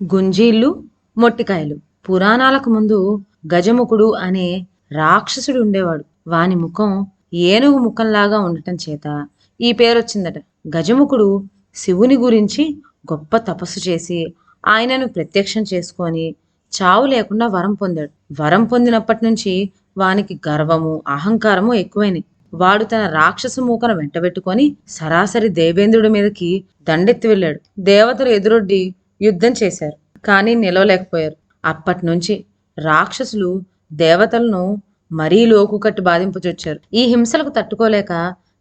గుంజీళ్ళు, మొట్టికాయలు. పురాణాలకు ముందు గజముఖుడు అనే రాక్షసుడు ఉండేవాడు. వాని ముఖం ఏనుగు ముఖంలాగా ఉండటం చేత ఈ పేరొచ్చిందట. గజముఖుడు శివుని గురించి గొప్ప తపస్సు చేసి ఆయనను ప్రత్యక్షం చేసుకొని చావు లేకుండా వరం పొందాడు. వరం పొందినప్పటి నుంచి వానికి గర్వము, అహంకారము ఎక్కువైనాయి. వాడు తన రాక్షస మూకను వెంటబెట్టుకొని సరాసరి దేవేంద్రుడి మీదకి దండెత్తి వెళ్ళాడు. దేవతలు ఎదురొడ్డి యుద్ధం చేశారు, కానీ నిలవలేకపోయారు. అప్పటి నుంచి రాక్షసులు దేవతలను మరీ లోకు కట్టి బాధింపచొచ్చారు. ఈ హింసలకు తట్టుకోలేక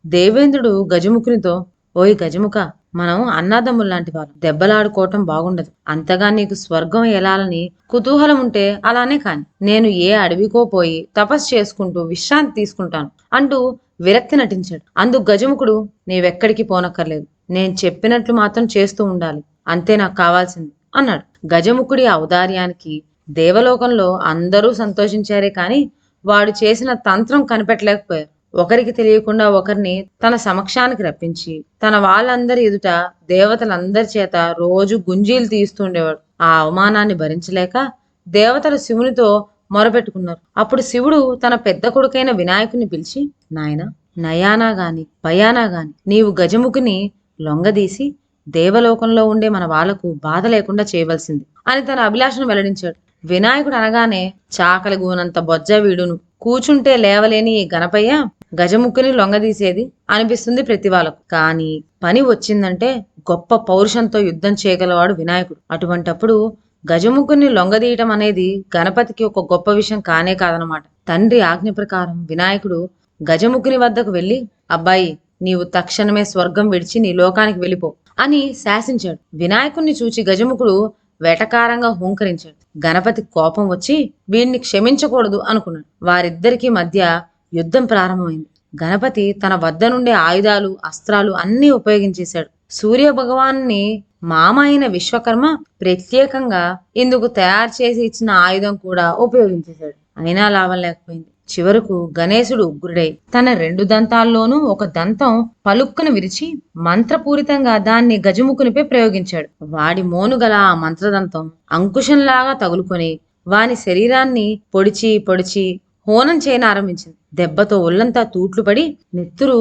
దేవేంద్రుడు గజముఖునితో, ఓయ్ గజముఖ, మనం అన్నాదమ్ముల్లాంటి వారు, దెబ్బలాడుకోవటం బాగుండదు. అంతగా నీకు స్వర్గం ఎలాలని కుతూహలం ఉంటే అలానే కాని, నేను ఏ అడవికో పోయి తపస్సు చేసుకుంటూ విశ్రాంతి తీసుకుంటాను అంటూ విరక్తి నటించాడు. అందుకు గజముఖుడు, నీవెక్కడికి పోనక్కర్లేదు, నేను చెప్పినట్లు మాత్రం చేస్తూ ఉండాలి, అంతే నాకు కావాల్సింది అన్నాడు. గజముఖుడి ఔదార్యానికి దేవలోకంలో అందరూ సంతోషించారే కాని వాడు చేసిన తంత్రం కనిపెట్టలేకపోయారు. ఒకరికి తెలియకుండా ఒకరిని తన సమక్షానికి రప్పించి తన వాళ్ళందరి ఎదుట దేవతలందరి చేత రోజు గుంజీలు తీస్తుండేవాడు. ఆ అవమానాన్ని భరించలేక దేవతలు శివునితో మొరపెట్టుకున్నారు. అప్పుడు శివుడు తన పెద్ద కొడుకైన వినాయకుని పిలిచి, నాయన, నయానా గాని పయానా గాని నీవు గజముఖుని లొంగదీసి దేవలోకంలో ఉండే మన వాళ్లకు బాధ లేకుండా చేయవలసింది అని తన అభిలాషను వెల్లడించాడు. వినాయకుడు అనగానే చాకలి గూనంత బొజ్జ వీడును, కూచుంటే లేవలేని ఈ గణపయ్య గజముఖుని లొంగదీసేది అనిపిస్తుంది ప్రతి వాళ్ళకు. కానీ పని వచ్చిందంటే గొప్ప పౌరుషంతో యుద్ధం చేయగలవాడు వినాయకుడు. అటువంటప్పుడు గజముఖుని లొంగదీయటం అనేది గణపతికి ఒక గొప్ప విషయం కానే కాదనమాట. తండ్రి ఆజ్ఞ ప్రకారం వినాయకుడు గజముఖుని వద్దకు వెళ్లి, అబ్బాయి, నీవు తక్షణమే స్వర్గం విడిచి నీ లోకానికి వెళ్ళిపో అని శాసించాడు. వినాయకుణ్ణి చూచి గజముఖుడు వెటకారంగా హూంకరించాడు. గణపతి కోపం వచ్చి వీడిని క్షమించకూడదు అనుకున్నాడు. వారిద్దరికీ మధ్య యుద్ధం ప్రారంభమైంది. గణపతి తన వద్ద నుండే ఆయుధాలు, అస్త్రాలు అన్నీ ఉపయోగించేశాడు. సూర్య భగవాన్ని మామ అయిన విశ్వకర్మ ప్రత్యేకంగా ఇందుకు తయారు చేసి ఇచ్చిన ఆయుధం కూడా ఉపయోగించేశాడు. అయినా లాభం లేకపోయింది. చివరకు గణేశుడు ఉగ్రుడై తన 2 దంతాల్లోనూ ఒక దంతం పలుక్కును విరిచి మంత్రపూరితంగా దాన్ని గజముఖునిపై ప్రయోగించాడు. వాడి మోనుగల ఆ మంత్రదంతం అంకుశంలాగా తగులుకొని వాని శరీరాన్ని పొడిచి పొడిచి హోనం చేయనారంభించింది. దెబ్బతో ఒళ్ళంతా తూట్లు పడి నెత్తురు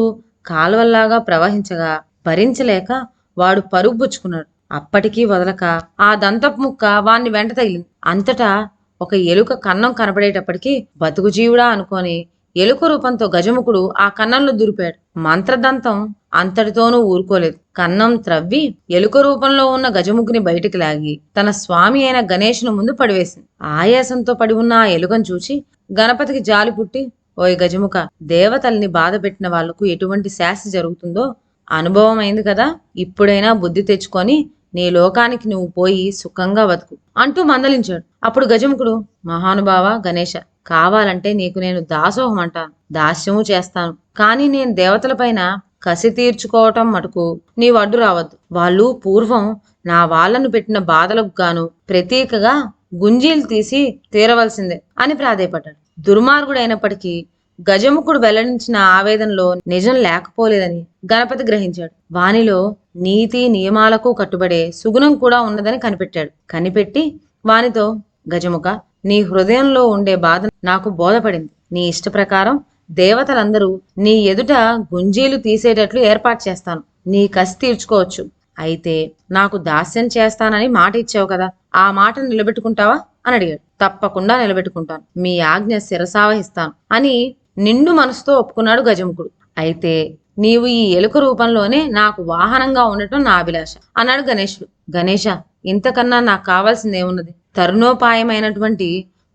కాల్వల్లాగా ప్రవహించగా భరించలేక వాడు పరుగుపుచ్చుకున్నాడు. అప్పటికీ వదలక ఆ దంతపు ముక్క వాణ్ణి వెంట తగిలింది. అంతటా ఒక ఎలుక కన్నం కనపడేటప్పటికీ బతుకు జీవుడా అనుకొని ఎలుక రూపంతో గజముఖుడు ఆ కన్నంలో దూరిపాడు. మంత్రదంతం అంతటితోనూ ఊరుకోలేదు. కన్నం త్రవ్వి ఎలుక రూపంలో ఉన్న గజముఖుని బయటికి లాగి తన స్వామి అయిన గణేశుని ముందు పడివేసింది. ఆయాసంతో పడి ఉన్న ఆ ఎలుకను చూచి గణపతికి జాలి పుట్టి, ఓయ్ గజముఖ, దేవతల్ని బాధ పెట్టిన వాళ్లకు ఎటువంటి శాస్తి జరుగుతుందో అనుభవం అయింది కదా, ఇప్పుడైనా బుద్ధి తెచ్చుకొని నీ లోకానికి నువ్వు పోయి సుఖంగా బతుకు అంటూ మందలించాడు. అప్పుడు గజముఖుడు, మహానుభావ గణేశ, కావాలంటే నీకు నేను దాసోహం అంటాను, దాస్యము చేస్తాను, కానీ నేను దేవతలపైన కసి తీర్చుకోవటం మటుకు నీవు అడ్డు రావద్దు. వాళ్ళు పూర్వం నా వాళ్లను పెట్టిన బాధలకు గాను ప్రతీకగా గుంజీలు తీసి తీరవలసిందే అని ప్రాధేయపడ్డాడు. దుర్మార్గుడైనప్పటికీ గజముఖుడు వెల్లడించిన ఆవేదనలో నిజం లేకపోలేదని గణపతి గ్రహించాడు. వానిలో నీతి నియమాలకు కట్టుబడే సుగుణం కూడా ఉన్నదని కనిపెట్టి వానితో, గజముఖ, నీ హృదయంలో ఉండే బాధ నాకు బోధపడింది. నీ ఇష్ట ప్రకారం దేవతలందరూ నీ ఎదుట గుంజీలు తీసేటట్లు ఏర్పాటు చేస్తాను. నీ కసి తీర్చుకోవచ్చు. అయితే నాకు దాస్యం చేస్తానని మాట ఇచ్చావు కదా, ఆ మాటను నిలబెట్టుకుంటావా అని అడిగాడు. తప్పకుండా నిలబెట్టుకుంటాను, మీ ఆజ్ఞ శిరసావహిస్తాను అని నిండు మనసుతో ఒప్పుకున్నాడు గజముఖుడు. అయితే నీవు ఈ ఎలుక రూపంలోనే నాకు వాహనంగా ఉండటం నా అభిలాష అన్నాడు గణేశుడు. గణేశ, ఇంతకన్నా నాకు కావాల్సిందేమున్నది? తరుణోపాయమైనటువంటి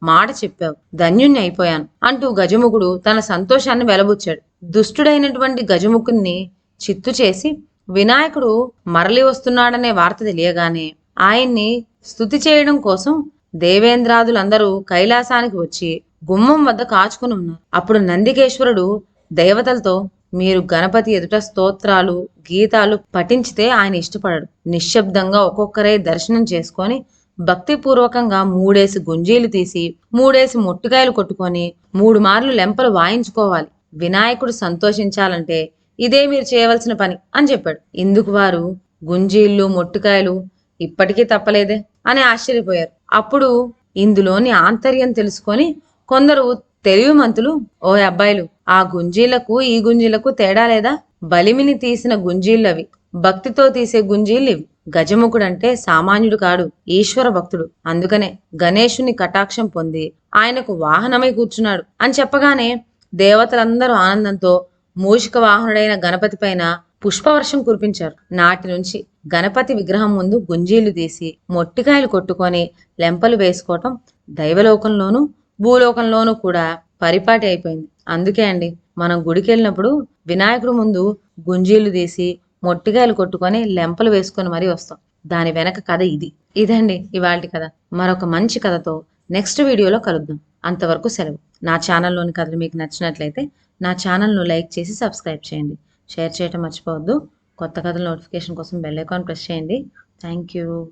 మాట చెప్పావు, ధన్యుణ్ణి అయిపోయాను అంటూ గజముఖుడు తన సంతోషాన్ని వెలబుచ్చాడు. దుష్టుడైనటువంటి గజముఖుణ్ణి చిత్తు చేసి వినాయకుడు మరలి వస్తున్నాడనే వార్త తెలియగానే ఆయన్ని స్తుతి చేయడం కోసం దేవేంద్రాదులందరూ కైలాసానికి వచ్చి గుమ్మం వద్ద కాచుకుని ఉన్నారు. అప్పుడు నందికేశ్వరుడు దేవతలతో, మీరు గణపతి ఎదుట స్తోత్రాలు, గీతాలు పఠించితే ఆయన ఇష్టపడడు. నిశ్శబ్దంగా ఒక్కొక్కరే దర్శనం చేసుకొని భక్తిపూర్వకంగా 3 గుంజీలు తీసి 3 మొట్టికాయలు కొట్టుకొని 3 మార్లు లెంపలు వాయించుకోవాలి. వినాయకుడు సంతోషించాలంటే ఇదే మీరు చేయవలసిన పని అని చెప్పాడు. ఇందుకు వారు గుంజీళ్ళు, మొట్టికాయలు ఇప్పటికీ తప్పలేదే, అని ఆశ్చర్యపోయారు. అప్పుడు ఇందులోని ఆంతర్యం తెలుసుకొని కొందరు తెలివిమంతులు, ఓ అబ్బాయిలు, ఆ గుంజీలకు ఈ గుంజీలకు తేడా లేదా? బలిమిని తీసిన గుంజీళ్ళవి, భక్తితో తీసే గుంజీళ్ళివి. గజముఖుడంటే సామాన్యుడు కాడు, ఈశ్వర భక్తుడు. అందుకనే గణేశుని కటాక్షం పొంది ఆయనకు వాహనమై కూర్చున్నాడు అని చెప్పగానే దేవతలందరూ ఆనందంతో మూషిక వాహనుడైన గణపతి పైన పుష్పవర్షం కురిపించారు. నాటి నుంచి గణపతి విగ్రహం ముందు గుంజీళ్లు తీసి మొట్టికాయలు కొట్టుకొని లెంపలు వేసుకోవటం దైవలోకంలోనూ భూలోకంలోనూ కూడా పరిపాటి అయిపోయింది. అందుకే అండి మనం గుడికి వెళ్ళినప్పుడు వినాయకుడు ముందు గుంజీళ్లు తీసి మొట్టికాయలు కొట్టుకొని లెంపలు వేసుకొని మరీ వస్తాం. దాని వెనక కథ ఇది. ఇదండి ఇవాల్టి కథ. మరొక మంచి కథతో నెక్స్ట్ వీడియోలో కలుద్దాం. అంతవరకు సెలవు. నా ఛానల్లోని కథలు మీకు నచ్చినట్లయితే నా ఛానల్ను లైక్ చేసి సబ్స్క్రైబ్ చేయండి. షేర్ చేయటం మర్చిపోవద్దు. కొత్త కథల నోటిఫికేషన్ కోసం బెల్ ఐకాన్ ప్రెస్ చేయండి. Thank you.